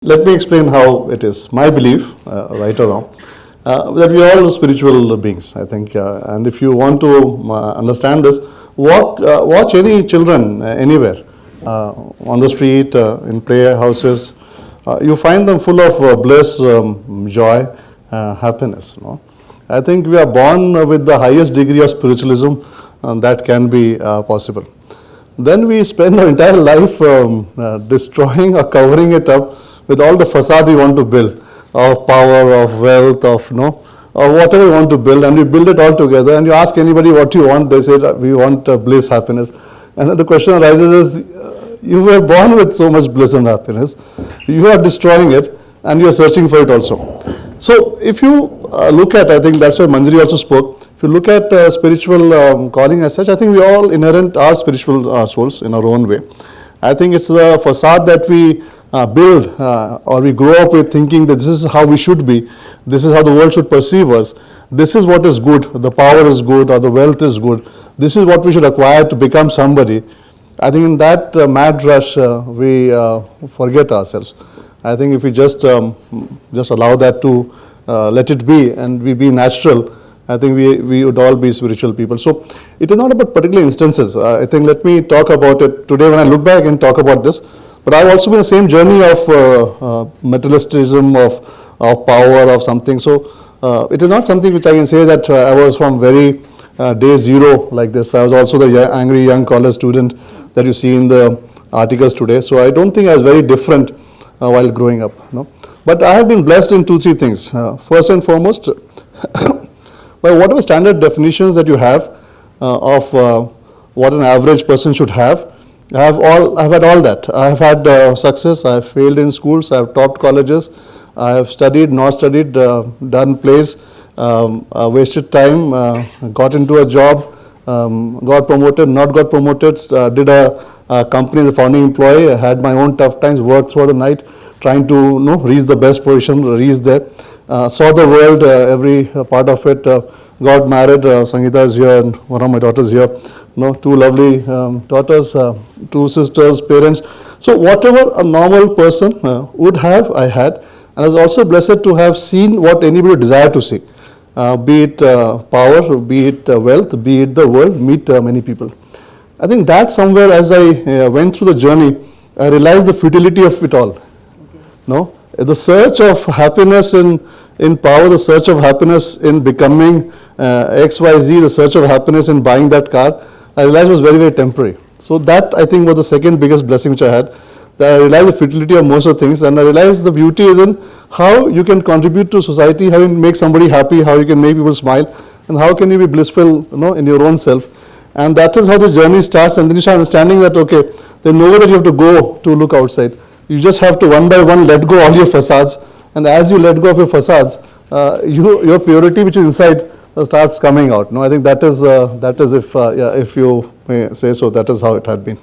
Let me explain how it is. My belief, right or wrong, that we are all spiritual beings, I think. And if you want to understand this, watch any children anywhere, on the street, in prayer houses. You find them full of bliss, joy, happiness. I think we are born with the highest degree of spiritualism that can be possible. Then we spend our entire life destroying or covering it up with all the facade we want to build of power, of wealth, of or whatever we want to build, and we build it all together. And you ask anybody what you want, they say we want bliss, happiness. And then the question arises is, you were born with so much bliss and happiness, you are destroying it, and you are searching for it also. So if you look at, I think that's why Manjari also spoke, if you look at spiritual calling as such, I think we all inherent are spiritual souls in our own way. I think it's the facade that we build or we grow up with thinking that this is how we should be, this is how the world should perceive us, this is what is good, the power is good or the wealth is good, this is what we should acquire to become somebody. I think in that mad rush we forget ourselves. I think if we just allow that to let it be and we be natural, I think we would all be spiritual people. So it is not about particular instances. I think let me talk about it today when I look back and talk about this. But I've also been the same journey of materialism, of power, of something. So it is not something which I can say that I was from very day zero like this. I was also the angry young college student that you see in the articles today. So I don't think I was very different while growing up. But I have been blessed in 2-3 things. First and foremost, by whatever standard definitions that you have of what an average person should have, I've had all that. I've had success. I've failed in schools. I've topped colleges. I have studied, not studied, done plays, wasted time, got into a job, got promoted, not got promoted, did a company as a founding employee. I had my own tough times, worked through the night, trying to reach the best position, reach there. Saw the world, every part of it. Got married. Sangeeta is here, and one of my daughters here. Two lovely daughters, 2 sisters, parents. So whatever a normal person would have, I had. And I was also blessed to have seen what anybody would desire to see. Be it power, be it wealth, be it the world, meet many people. I think that somewhere as I went through the journey, I realized the futility of it all. The search of happiness in power, the search of happiness in becoming XYZ, the search of happiness in buying that car, I realized was very, very temporary. So that I think was the second biggest blessing which I had. That I realized the futility of most of the things, and I realized the beauty is in how you can contribute to society, how you can make somebody happy, how you can make people smile, and how can you be blissful, in your own self. And that is how the journey starts, and then you start understanding that, okay, there's nowhere that you have to go to look outside. You just have to one by one let go all your facades, and as you let go of your facades, your purity which is inside starts coming out. I think that is if you may say so, that is how it had been.